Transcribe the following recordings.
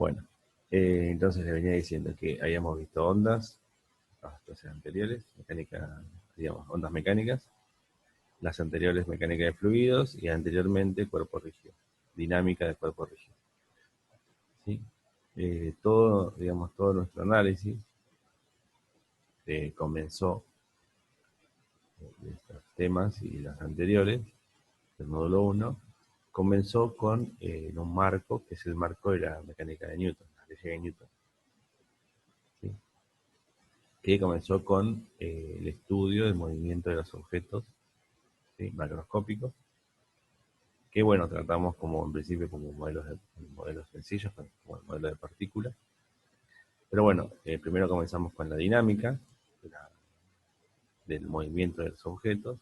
Bueno, entonces le venía diciendo que habíamos visto ondas, las clases anteriores, mecánica, digamos, ondas mecánicas, las anteriores mecánica de fluidos y anteriormente cuerpo rígido, dinámica de cuerpo rígido. ¿Sí? Todo, digamos, todo nuestro análisis comenzó de estos temas y los anteriores, del módulo 1, comenzó con un marco, que es el marco de la mecánica de Newton, la ley de Newton. ¿Sí? Que comenzó con el estudio del movimiento de los objetos, ¿sí? Macroscópicos, que bueno, tratamos como en principio como modelos sencillos, como el modelo de partículas. Pero bueno, primero comenzamos con la dinámica del movimiento de los objetos.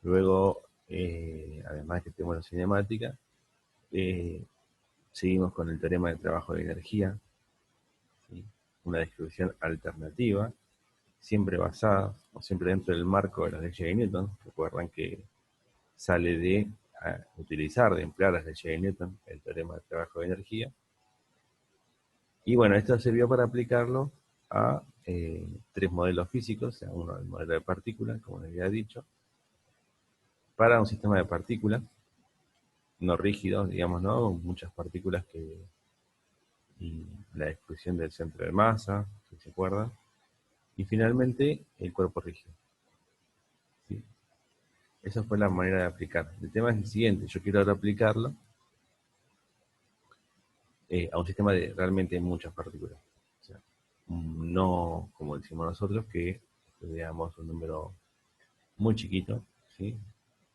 Luego, además que tenemos la cinemática, seguimos con el teorema de trabajo de energía, ¿sí? Una distribución alternativa, siempre basada, o siempre dentro del marco de las leyes de Newton. Recuerdan que sale de utilizar, de emplear las leyes de Newton, el teorema de trabajo de energía. Y bueno, esto sirvió para aplicarlo a tres modelos físicos, o sea, uno el modelo de partículas, como les había dicho, para un sistema de partículas, no rígidos, digamos, ¿no? Muchas partículas y la exclusión del centro de masa, si se acuerdan. Y finalmente, el cuerpo rígido. ¿Sí? Esa fue la manera de aplicar. El tema es el siguiente, yo quiero ahora aplicarlo a un sistema de realmente muchas partículas. O sea, no como decimos nosotros, que estudiamos un número muy chiquito, ¿sí?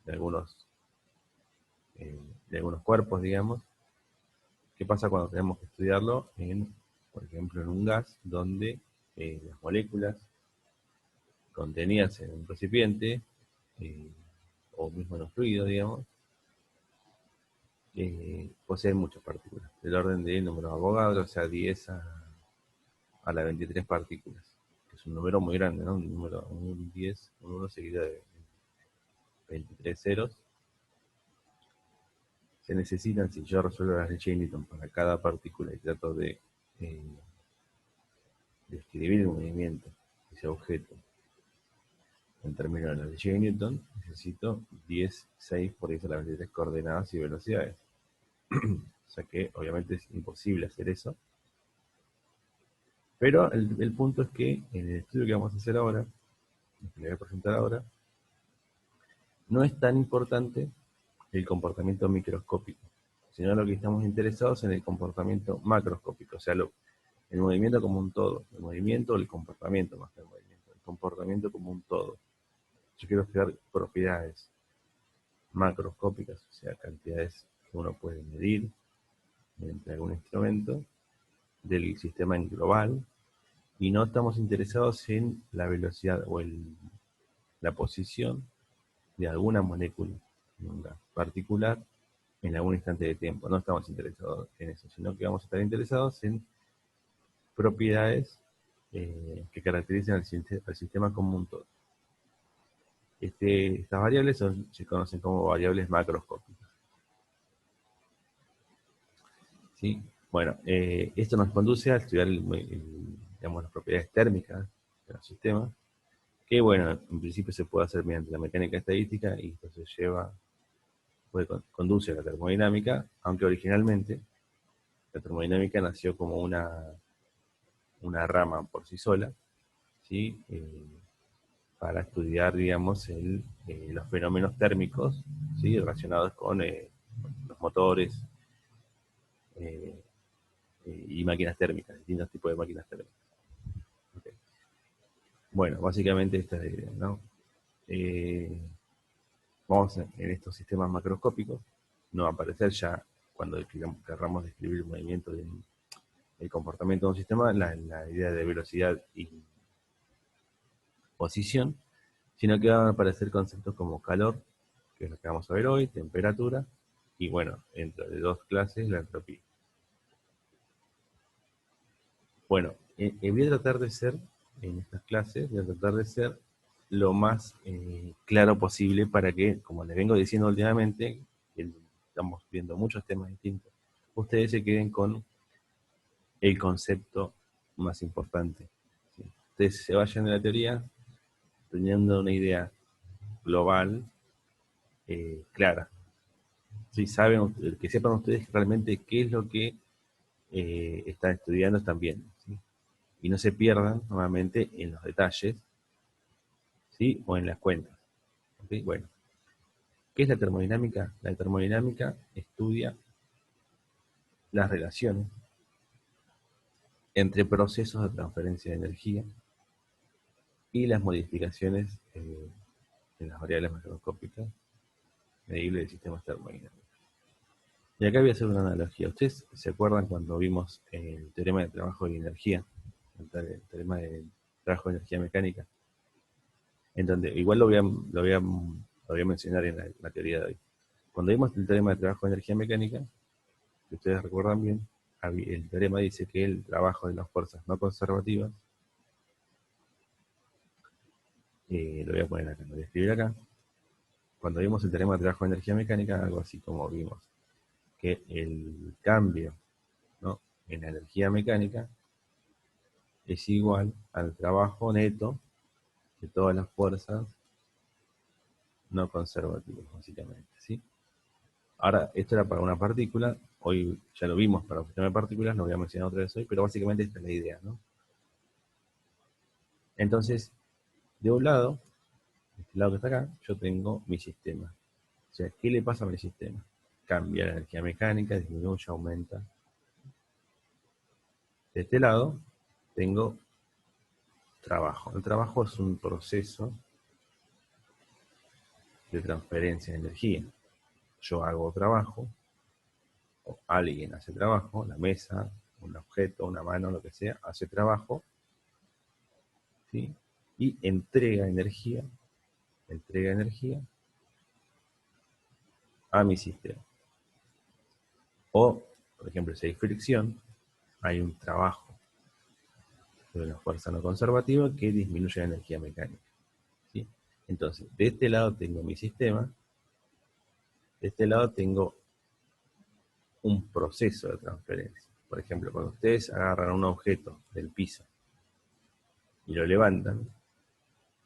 de, algunos, de algunos cuerpos, digamos. ¿Qué pasa cuando tenemos que estudiarlo por ejemplo, en un gas donde las moléculas contenidas en un recipiente, eh, o mismo en un fluido, digamos, poseen muchas partículas, del orden de número de Avogadro, o sea, 10 a la 23 partículas, que es un número muy grande, ¿no? Un 10, un 1 seguido de 23 ceros. Se necesitan, si yo resuelvo las leyes de Newton para cada partícula y trato de describir el movimiento de ese objeto en términos de la ley de Newton, necesito 10, 6 por 10 a la 23 coordenadas y velocidades. O sea que obviamente es imposible hacer eso. Pero el punto es que en el estudio que vamos a hacer ahora, que le voy a presentar ahora, no es tan importante el comportamiento microscópico, sino lo que estamos interesados en el comportamiento macroscópico, o sea, el movimiento como un todo, el movimiento o el comportamiento más que el movimiento, el comportamiento como un todo. Yo quiero estudiar propiedades macroscópicas, o sea, cantidades que uno puede medir mediante algún instrumento del sistema en global, y no estamos interesados en la velocidad o la posición de alguna molécula en un gas particular en algún instante de tiempo. No estamos interesados en eso, sino que vamos a estar interesados en propiedades que caracterizan al sistema como un todo. Estas variables se conocen como variables macroscópicas. ¿Sí? Bueno, esto nos conduce a estudiar digamos, las propiedades térmicas de los sistemas, que bueno, en principio se puede hacer mediante la mecánica estadística y esto conduce a la termodinámica, aunque originalmente la termodinámica nació como una rama por sí sola, ¿sí? Para estudiar, digamos, los fenómenos térmicos, ¿sí? Relacionados con los motores eh, y máquinas térmicas, distintos tipos de máquinas térmicas. Okay. Bueno, básicamente esta es la idea, ¿no? Vamos en estos sistemas macroscópicos, no va a aparecer ya cuando querramos describir el movimiento el comportamiento de un sistema, la idea de velocidad y posición, sino que van a aparecer conceptos como calor, que es lo que vamos a ver hoy, temperatura, y bueno, entre de dos clases, la entropía. Bueno, voy a tratar de ser, en estas clases, voy a tratar de ser lo más claro posible para que, como les vengo diciendo últimamente, que estamos viendo muchos temas distintos, ustedes se queden con el concepto más importante. ¿Sí? Ustedes se vayan de la teoría teniendo una idea global, clara. ¿Sí? Saben, que sepan ustedes realmente qué es lo que están estudiando, están viendo. ¿Sí? Y no se pierdan nuevamente en los detalles, ¿sí? O en las cuentas. ¿Okay? Bueno, ¿qué es la termodinámica? La termodinámica estudia las relaciones entre procesos de transferencia de energía y las modificaciones en las variables macroscópicas medibles de sistemas termodinámicos. Y acá voy a hacer una analogía. ¿Ustedes se acuerdan cuando vimos el teorema de trabajo y energía? El teorema de trabajo de energía mecánica. En donde, igual lo voy a mencionar en la teoría de hoy. Cuando vimos el teorema de trabajo de energía mecánica, si ustedes recuerdan bien, el teorema dice que el trabajo de las fuerzas no conservativas, lo voy a poner acá, lo voy a escribir acá. Cuando vimos el teorema de trabajo de energía mecánica, algo así como vimos que el cambio, ¿no?, en la energía mecánica es igual al trabajo neto de todas las fuerzas no conservativas, básicamente, ¿sí? Ahora, esto era para una partícula, hoy ya lo vimos para un sistema de partículas, no voy a mencionar otra vez hoy, pero básicamente esta es la idea, ¿no? Entonces, de un lado, este lado que está acá, yo tengo mi sistema. O sea, ¿qué le pasa a mi sistema? Cambia la energía mecánica, disminuye, aumenta. De este lado, tengo trabajo. El trabajo es un proceso de transferencia de energía. Yo hago trabajo, o alguien hace trabajo, la mesa, un objeto, una mano, lo que sea, hace trabajo, ¿sí? Y entrega energía a mi sistema. O, por ejemplo, si hay fricción, hay un trabajo de una fuerza no conservativa que disminuye la energía mecánica, ¿sí? Entonces, de este lado tengo mi sistema, de este lado tengo un proceso de transferencia. Por ejemplo, cuando ustedes agarran un objeto del piso y lo levantan,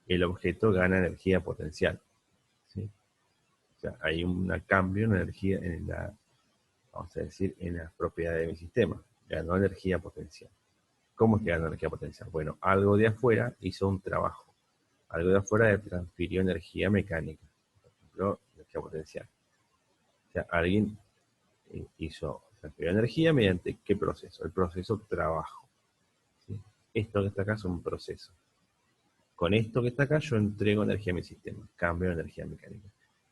el objeto gana energía potencial, ¿sí? O sea, hay un cambio en energía, vamos a decir, en las propiedades de mi sistema. Ganó energía potencial. ¿Cómo es que ganó energía potencial? Bueno, algo de afuera hizo un trabajo. Algo de afuera le transfirió energía mecánica. Por ejemplo, energía potencial. O sea, alguien transfirió energía mediante ¿qué proceso? El proceso trabajo, ¿sí? Esto que está acá es un proceso. Con esto que está acá yo entrego energía a mi sistema, cambio de energía mecánica.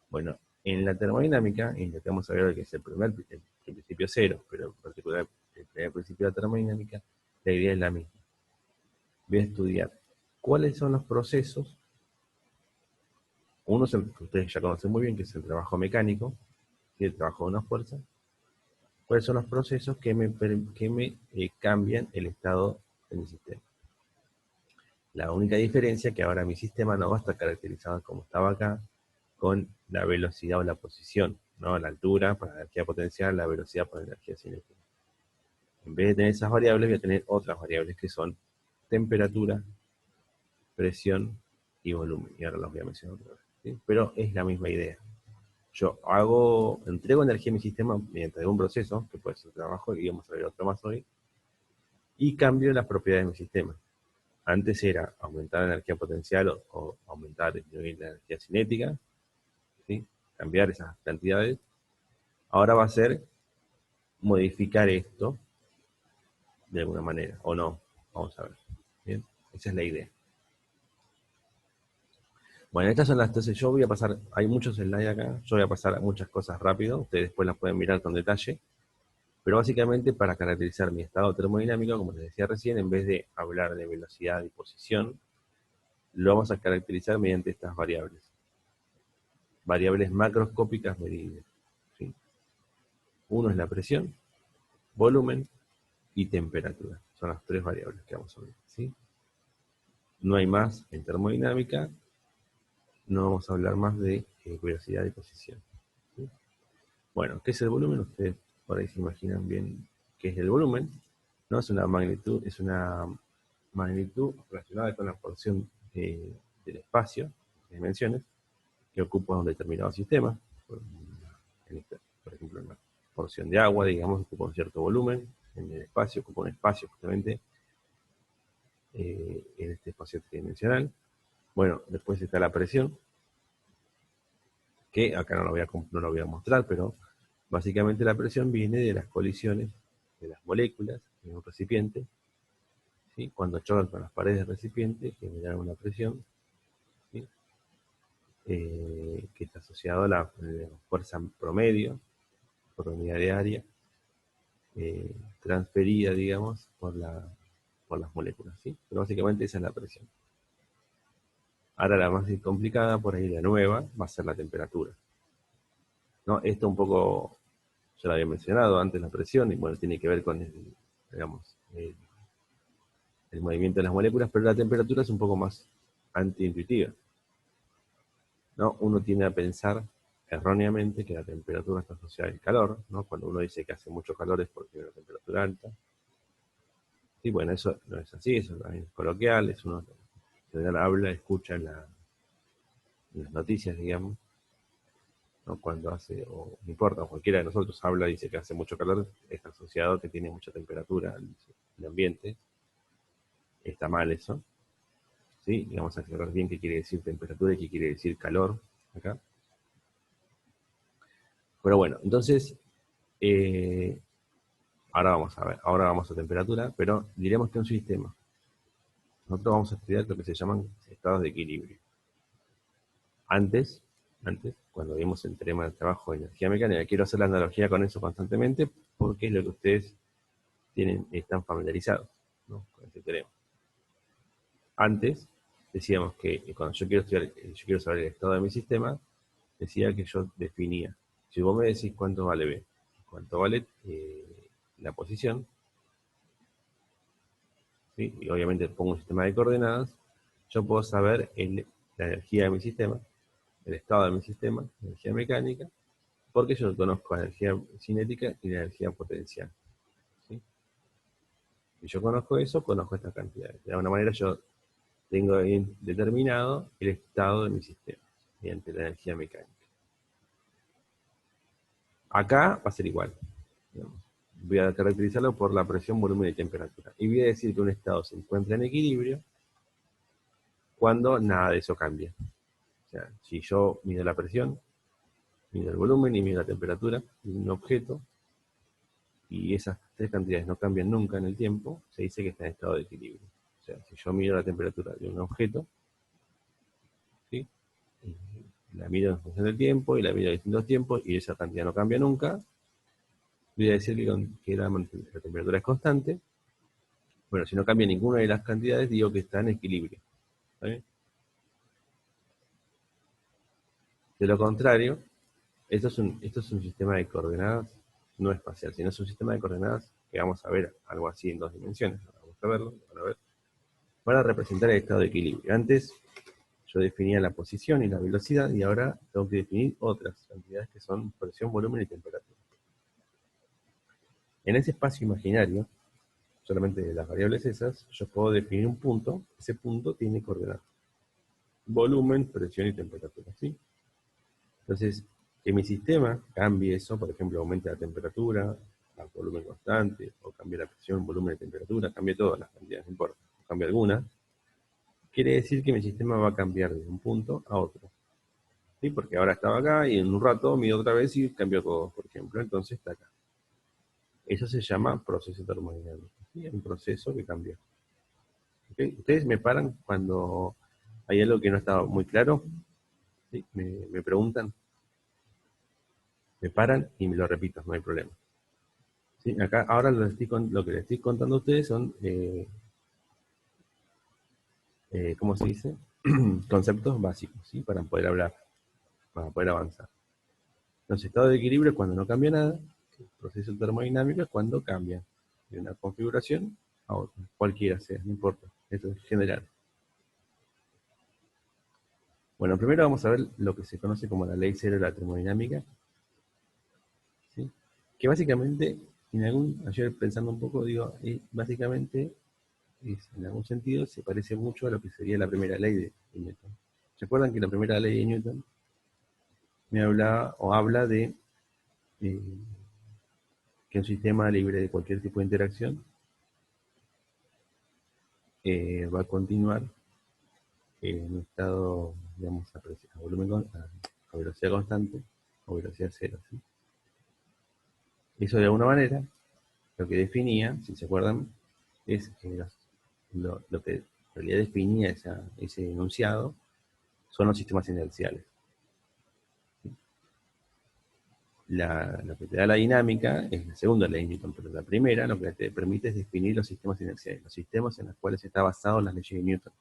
Bueno, en la termodinámica, intentamos saber que es el principio cero, pero en particular el primer principio de la termodinámica, la idea es la misma. Voy a estudiar cuáles son los procesos. Uno es el que ustedes ya conocen muy bien, que es el trabajo mecánico, que es el trabajo de una fuerza. ¿Cuáles son los procesos que me cambian el estado de mi sistema? La única diferencia es que ahora mi sistema no va a estar caracterizado como estaba acá, con la velocidad o la posición, ¿no? La altura para la energía potencial, la velocidad para la energía cinética. En vez de tener esas variables, voy a tener otras variables que son temperatura, presión y volumen. Y ahora las voy a mencionar otra vez, ¿sí? Pero es la misma idea. Yo entrego energía a mi sistema mediante algún proceso, que puede ser trabajo, y vamos a ver otro más hoy, y cambio las propiedades de mi sistema. Antes era aumentar la energía potencial o aumentar, disminuir la energía cinética, ¿sí? Cambiar esas cantidades. Ahora va a ser modificar esto de alguna manera, o no. Vamos a ver. Bien, esa es la idea. Bueno, estas son las, entonces yo voy a pasar, hay muchos slides acá, yo voy a pasar muchas cosas rápido, ustedes después las pueden mirar con detalle, pero básicamente para caracterizar mi estado termodinámico, como les decía recién, en vez de hablar de velocidad y posición, lo vamos a caracterizar mediante estas variables. Variables macroscópicas medibles, ¿sí? Uno es la presión, volumen y temperatura. Son las tres variables que vamos a ver, ¿sí? No hay más en termodinámica, no vamos a hablar más de velocidad y posición, ¿sí? Bueno, ¿qué es el volumen? Ustedes por ahí se imaginan bien qué es el volumen. No es una magnitud, es una magnitud relacionada con la porción del espacio, de dimensiones, que ocupa un determinado sistema. Por, por ejemplo, una porción de agua, digamos, ocupa un cierto volumen en el espacio, ocupa un espacio justamente en este espacio tridimensional. Bueno, después está la presión, que acá no lo voy a mostrar, pero básicamente la presión viene de las colisiones de las moléculas en un recipiente, ¿sí? Cuando chocan con las paredes del recipiente generan una presión, ¿sí? Que está asociado a la fuerza promedio, por unidad de área, transferida, digamos, por las moléculas, ¿sí? Pero básicamente esa es la presión. Ahora la más complicada, por ahí la nueva, va a ser la temperatura, ¿no? Esto un poco, ya lo había mencionado antes, la presión, y bueno, tiene que ver con digamos, el movimiento de las moléculas, pero la temperatura es un poco más antiintuitiva, ¿no? Uno tiende a pensar erróneamente que la temperatura está asociada al calor, ¿no? Cuando uno dice que hace mucho calor es porque hay una temperatura alta. Y bueno, eso no es así, eso también es coloquial, es uno que habla, escucha en las noticias, digamos, ¿no? Cuando hace, o no importa, cualquiera de nosotros habla y dice que hace mucho calor, está asociado a que tiene mucha temperatura el ambiente. Está mal eso, ¿sí? Y vamos a aclarar bien qué quiere decir temperatura y qué quiere decir calor acá. Pero bueno, entonces, eh, ahora vamos a ver, ahora vamos a temperatura, pero diremos que un sistema, nosotros vamos a estudiar lo que se llaman estados de equilibrio. Antes, cuando vimos el tema del trabajo de energía mecánica, quiero hacer la analogía con eso constantemente, porque es lo que ustedes están familiarizados, ¿no? Con este tema. Antes, decíamos que cuando yo quiero estudiar, yo quiero saber el estado de mi sistema, decía que yo definía. Si vos me decís cuánto vale B, cuánto vale la posición, ¿sí? Y obviamente pongo un sistema de coordenadas, yo puedo saber la energía de mi sistema, el estado de mi sistema, energía mecánica, porque yo conozco la energía cinética y la energía potencial, ¿sí? Si yo conozco eso, conozco estas cantidades. De alguna manera yo tengo determinado el estado de mi sistema mediante la energía mecánica. Acá va a ser igual, digamos. Voy a caracterizarlo por la presión, volumen y temperatura. Y voy a decir que un estado se encuentra en equilibrio cuando nada de eso cambia. O sea, si yo mido la presión, mido el volumen y mido la temperatura de un objeto, y esas tres cantidades no cambian nunca en el tiempo, se dice que está en estado de equilibrio. O sea, si yo mido la temperatura de un objeto, ¿sí? La mido en función del tiempo y la mido a distintos tiempos y esa cantidad no cambia nunca, voy a decir que la temperatura es constante. Bueno, si no cambia ninguna de las cantidades, digo que está en equilibrio. ¿Vale? De lo contrario, esto es un sistema de coordenadas no espacial, sino es un sistema de coordenadas que vamos a ver algo así en dos dimensiones. Vamos a verlo, para representar el estado de equilibrio. Antes yo definía la posición y la velocidad y ahora tengo que definir otras cantidades que son presión, volumen y temperatura. En ese espacio imaginario, solamente de las variables esas, yo puedo definir un punto, ese punto tiene coordenadas. Volumen, presión y temperatura, ¿sí? Entonces, que mi sistema cambie eso, por ejemplo, aumente la temperatura, a volumen constante, o cambie la presión, volumen y temperatura, cambie todas las cantidades, no importa, cambie alguna, quiere decir que mi sistema va a cambiar de un punto a otro. ¿Sí? Porque ahora estaba acá y en un rato mido otra vez y cambió todo, por ejemplo, entonces está acá. Eso se llama proceso termodinámico. ¿Sí? Es un proceso que cambió. ¿Okay? Ustedes me paran cuando hay algo que no está muy claro, ¿sí? Me preguntan, me paran y me lo repito, no hay problema. ¿Sí? Acá ahora lo que les estoy contando a ustedes son, ¿cómo se dice? Conceptos básicos, ¿sí? Para poder hablar, para poder avanzar. Entonces, estado de equilibrio es cuando no cambia nada, el proceso termodinámico es cuando cambia de una configuración a otra, cualquiera sea, no importa, eso es general. Bueno, primero vamos a ver lo que se conoce como la ley cero de la termodinámica, ¿sí? Que básicamente ayer pensando un poco, digo, básicamente, en algún sentido, se parece mucho a lo que sería la primera ley de Newton. ¿Se acuerdan que la primera ley de Newton me hablaba o habla de eh, que un sistema libre de cualquier tipo de interacción va a continuar en un estado, digamos, a volumen, a velocidad constante o velocidad cero, ¿sí? Eso de alguna manera lo que definía, si se acuerdan, es lo que en realidad definía ese enunciado son los sistemas inerciales. Lo que te da la dinámica es la segunda ley de Newton, pero la primera lo que te permite es definir los sistemas inerciales, los sistemas en los cuales está basado las leyes de Newton,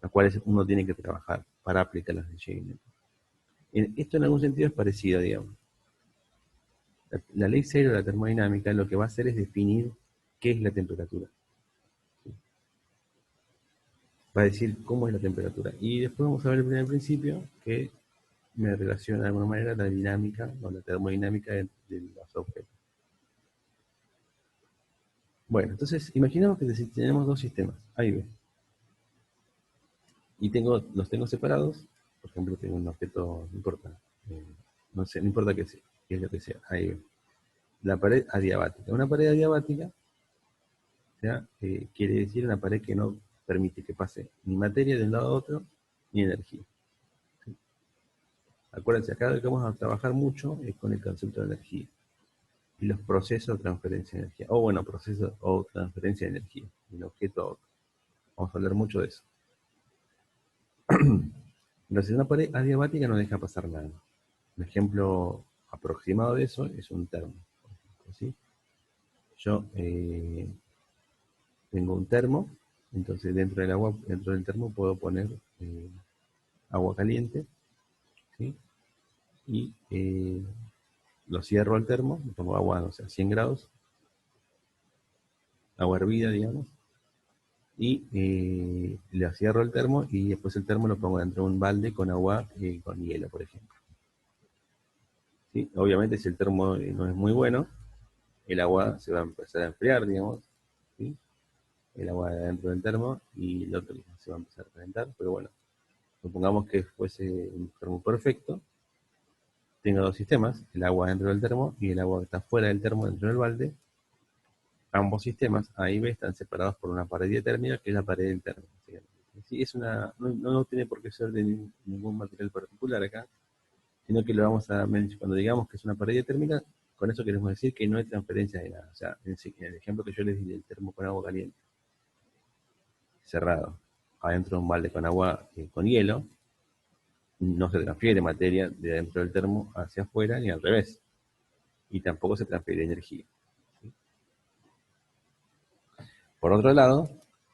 las cuales uno tiene que trabajar para aplicar las leyes de Newton. Esto en algún sentido es parecido, digamos. La ley cero de la termodinámica lo que va a hacer es definir qué es la temperatura. Va a decir cómo es la temperatura. Y después vamos a ver el primer principio, que me relaciona de alguna manera la dinámica o la termodinámica de los objetos. Bueno, entonces imaginemos que tenemos dos sistemas, A y B. Y los tengo separados. Por ejemplo, tengo un objeto, no importa, no sé, no importa qué es lo que sea, A y B. La pared adiabática. Una pared adiabática, o sea, quiere decir una pared que no permite que pase ni materia de un lado a otro, ni energía. ¿Sí? Acuérdense, acá lo que vamos a trabajar mucho es con el concepto de energía y los procesos de transferencia de energía. O bueno, procesos o transferencia de energía, de un objeto a otro. Vamos a hablar mucho de eso. Entonces, una pared adiabática no deja pasar nada. Un ejemplo aproximado de eso es un termo. ¿Sí? Yo tengo un termo, entonces dentro del termo puedo poner agua caliente, ¿sí? Y lo cierro al termo, le pongo agua, o sea, 100 grados, agua hervida, digamos, y le cierro el termo y después el termo lo pongo dentro de un balde con agua con hielo, por ejemplo. ¿Sí? Obviamente si el termo no es muy bueno, el agua se va a empezar a enfriar, digamos, ¿sí? El agua dentro del termo y el otro se va a empezar a calentar, pero bueno, supongamos que fuese un termo perfecto, tengo dos sistemas, el agua dentro del termo y el agua que está fuera del termo dentro del balde. Ambos sistemas, A y B, están separados por una pared diatérmica, que es la pared del termo. Sí, no tiene por qué ser de ningún material particular acá, sino que lo vamos a mencionar, cuando digamos que es una pared diatérmica, con eso queremos decir que no hay transferencia de nada. O sea, en el ejemplo que yo les di del termo con agua caliente, cerrado, adentro de un balde con agua con hielo, no se transfiere materia de dentro del termo hacia afuera ni al revés. Y tampoco se transfiere energía. ¿Sí? Por otro lado,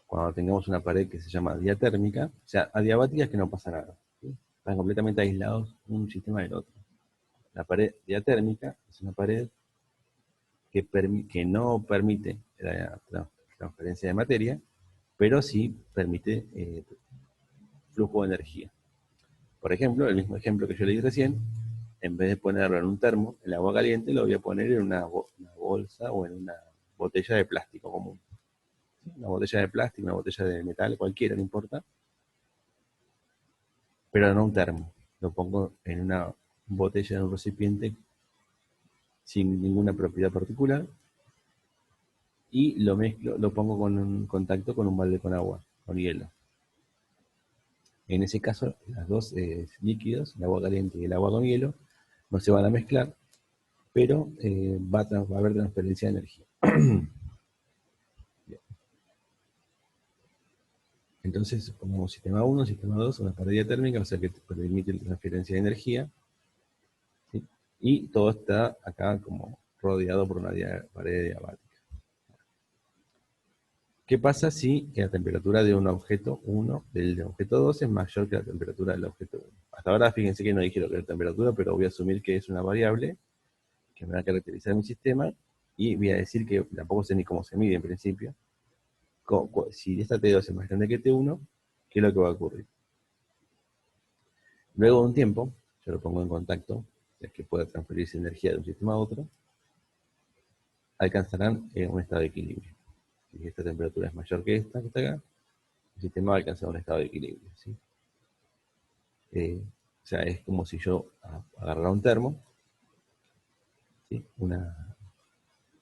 cuando tengamos una pared que se llama diatérmica, o sea, adiabática es que no pasa nada. ¿Sí? Están completamente aislados un sistema del otro. La pared diatérmica es una pared que no permite la transferencia de materia, pero sí permite flujo de energía. Por ejemplo, el mismo ejemplo que yo le di recién, en vez de ponerlo en un termo, el agua caliente lo voy a poner en una bolsa o en una botella de plástico común. ¿Sí? Una botella de plástico, una botella de metal, cualquiera, no importa, pero no un termo. Lo pongo en una botella de un recipiente sin ninguna propiedad particular y lo mezclo, lo pongo con un contacto con un balde con agua, con hielo. En ese caso, los dos líquidos, el agua caliente y el agua con hielo, no se van a mezclar, pero va a haber transferencia de energía. Entonces, pongamos sistema 1, sistema 2, una pared térmica, o sea que permite la transferencia de energía, ¿sí? Y todo está acá como rodeado por una pared diabática. ¿Qué pasa si la temperatura de un objeto 1, del objeto 2, es mayor que la temperatura del objeto 1? Hasta ahora fíjense que no dije lo que es la temperatura, pero voy a asumir que es una variable que me va a caracterizar mi sistema y voy a decir que tampoco sé ni cómo se mide en principio. Si esta T2 es más grande que T1, ¿qué es lo que va a ocurrir? Luego de un tiempo, yo lo pongo en contacto, es que pueda transferirse energía de un sistema a otro, alcanzarán un estado de equilibrio. Si esta temperatura es mayor que esta que está acá, el sistema va a alcanzar un estado de equilibrio, ¿sí? O sea, es como si yo agarrara un termo, ¿sí?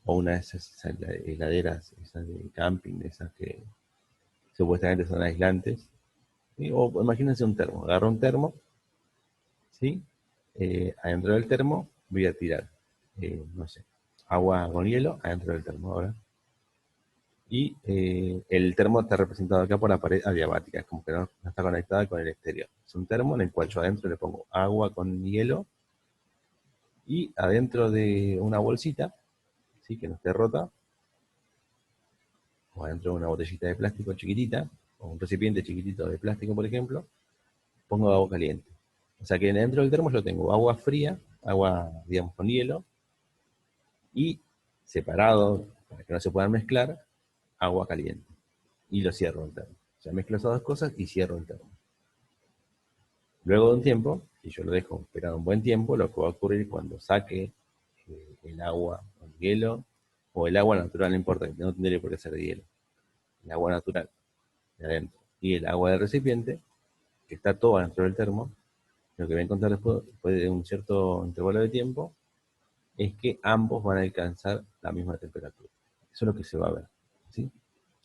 O una de esas heladeras, esas de camping, esas que supuestamente son aislantes, ¿sí? O imagínense un termo, agarro un termo, ¿sí? Adentro del termo voy a tirar, no sé, agua con hielo adentro del termo ahora. Y el termo está representado acá por la pared adiabática, es como que no está conectada con el exterior. Es un termo en el cual yo adentro le pongo agua con hielo y adentro de una bolsita, ¿sí? Que no esté rota, o adentro de una botellita de plástico chiquitita, o un recipiente chiquitito de plástico, por ejemplo, pongo agua caliente. O sea que dentro del termo yo tengo agua fría, agua, digamos, con hielo, y separado, para que no se puedan mezclar, agua caliente. Y lo cierro el termo. O sea, mezclo esas dos cosas y cierro el termo. Luego de un tiempo, si yo lo dejo esperar un buen tiempo, lo que va a ocurrir cuando saque el agua con hielo, o el agua natural, no importa, no tendría por qué ser de hielo, el agua natural de adentro, y el agua del recipiente, que está todo dentro del termo, lo que voy a encontrar después de un cierto intervalo de tiempo, es que ambos van a alcanzar la misma temperatura. Eso es lo que se va a ver, ¿sí?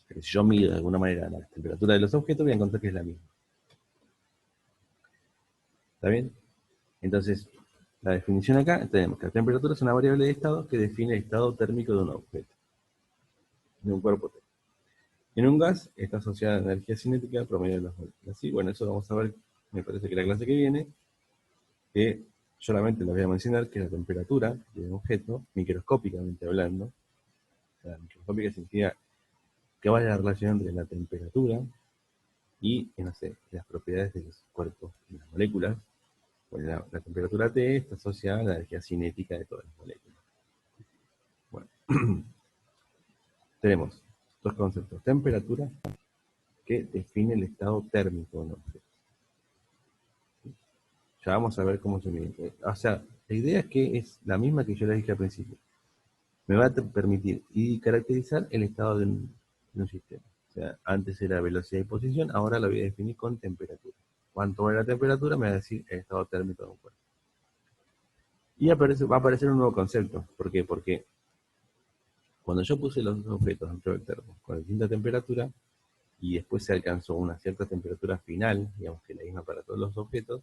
Pero si yo mido de alguna manera la temperatura de los objetos, voy a encontrar que es la misma. ¿Está bien? Entonces, la definición acá, tenemos que la temperatura es una variable de estado que define el estado térmico de un objeto, de un cuerpo térmico. En un gas está asociada a la energía cinética promedio de las moléculas. Sí, bueno, eso lo vamos a ver, me parece que la clase que viene, que solamente les voy a mencionar que la temperatura de un objeto, microscópicamente hablando, o sea, microscópica significa que vaya la relación entre la temperatura y, no sé, las propiedades de los cuerpos, de las moléculas. Bueno, la temperatura T está asociada a la energía cinética de todas las moléculas. Bueno, tenemos dos conceptos. Temperatura, que define el estado térmico de un objeto. Ya vamos a ver cómo se mide. O sea, la idea es que es la misma que yo les dije al principio. Me va a permitir y caracterizar el estado de un sistema. O sea, antes era velocidad y posición, ahora lo voy a definir con temperatura. Cuánto vale la temperatura me va a decir el estado térmico de un cuerpo. Y va a aparecer un nuevo concepto. ¿Por qué? Porque cuando yo puse los objetos dentro del termo con distinta temperatura y después se alcanzó una cierta temperatura final, digamos que la misma para todos los objetos,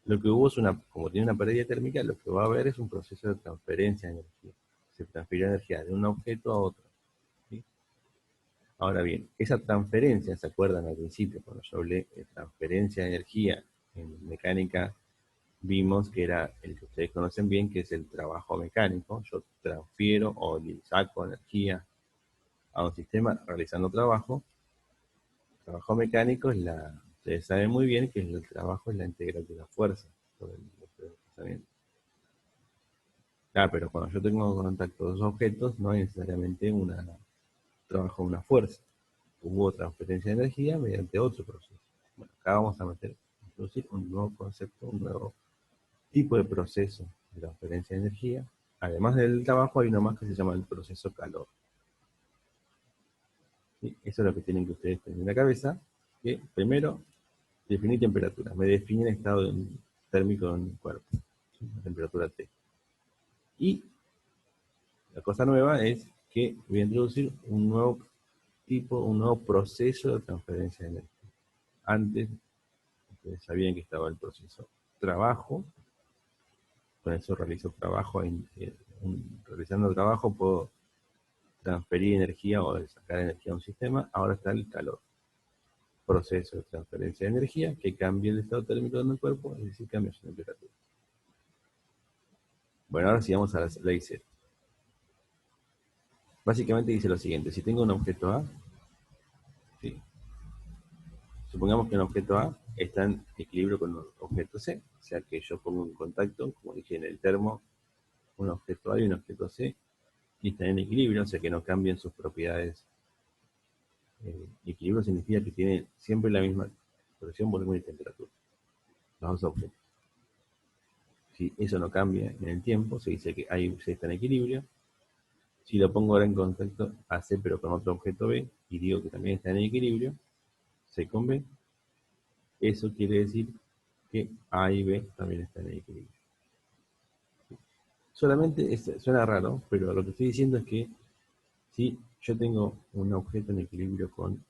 lo que hubo es como tiene una pérdida térmica, lo que va a haber es un proceso de transferencia de energía. Se transfiere energía de un objeto a otro, ¿sí? Ahora bien, esa transferencia, ¿se acuerdan al principio cuando yo hablé de transferencia de energía en mecánica? Vimos que era el que ustedes conocen bien, que es el trabajo mecánico. Yo transfiero o le saco energía a un sistema realizando trabajo. El trabajo mecánico ustedes saben muy bien que el trabajo es la integral de la fuerza sobre el desplazamiento. Claro, pero cuando yo tengo contacto con dos objetos, no hay necesariamente trabajo, una fuerza. Hubo transferencia de energía mediante otro proceso. Bueno, acá vamos a introducir un nuevo concepto, un nuevo tipo de proceso de transferencia de energía. Además del trabajo, hay uno más que se llama el proceso calor. ¿Sí? Eso es lo que tienen que ustedes tener en la cabeza, que primero, definir temperatura. Me define el estado térmico de un cuerpo, ¿sí? La temperatura T. Y la cosa nueva es que voy a introducir un nuevo un nuevo proceso de transferencia de energía. Antes, ustedes sabían que estaba el proceso trabajo, con eso realizo trabajo, realizando trabajo puedo transferir energía o sacar energía a un sistema. Ahora está el calor, proceso de transferencia de energía que cambia el estado térmico de mi cuerpo, es decir, cambia su temperatura. Bueno, ahora sí vamos a la ley Z. Básicamente dice lo siguiente: si tengo un objeto A, ¿sí? Supongamos que un objeto A está en equilibrio con un objeto C, o sea que yo pongo en contacto, como dije en el termo, un objeto A y un objeto C, y están en equilibrio, o sea que no cambian sus propiedades. Equilibrio significa que tienen siempre la misma presión, volumen y temperatura, los dos objetos. Si eso no cambia en el tiempo, se dice que se está en equilibrio, Si lo pongo ahora en contacto a C pero con otro objeto B, y digo que también está en equilibrio, C con B, eso quiere decir que A y B también están en equilibrio. Solamente, suena raro, pero lo que estoy diciendo es que si yo tengo un objeto en equilibrio con,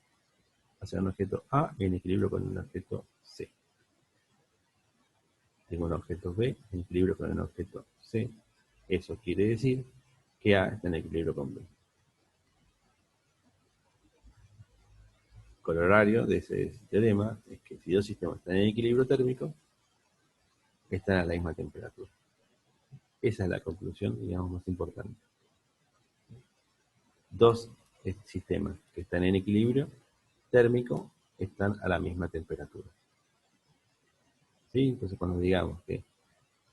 o sea, un objeto A en equilibrio con un objeto C. Tengo un objeto B en equilibrio con un objeto C. Eso quiere decir que A está en equilibrio con B. Corolario de ese teorema es que si dos sistemas están en equilibrio térmico, están a la misma temperatura. Esa es la conclusión, digamos, más importante. Dos sistemas que están en equilibrio térmico están a la misma temperatura. ¿Sí? Entonces, cuando digamos que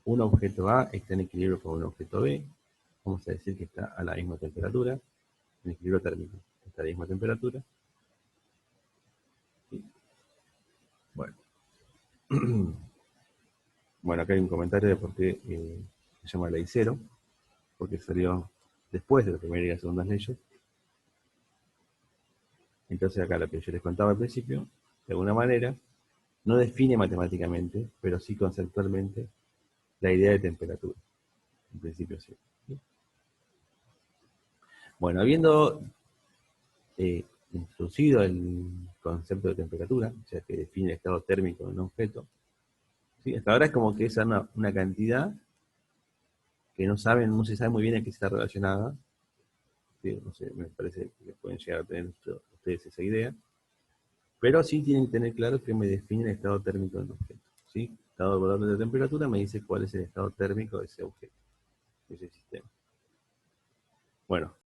un objeto A está en equilibrio con un objeto B, vamos a decir que está a la misma temperatura, en equilibrio térmico, está a la misma temperatura. ¿Sí? Bueno. Bueno, acá hay un comentario de por qué se llama ley cero, porque salió después de la primera y las segundas leyes. Entonces acá lo que yo les contaba al principio, de alguna manera, no define matemáticamente, pero sí conceptualmente, la idea de temperatura. En principio sí. Bueno, habiendo introducido el concepto de temperatura, o sea, que define el estado térmico de un objeto, ¿sí? Hasta ahora es como que es una cantidad que no se sabe muy bien a qué está relacionada. ¿Sí? No sé, me parece que pueden llegar a tener ustedes esa idea. Pero sí tienen que tener claro que me define el estado térmico de un objeto. ¿Sí? Estado de valor de temperatura me dice cuál es el estado térmico de ese objeto, de ese sistema. Bueno,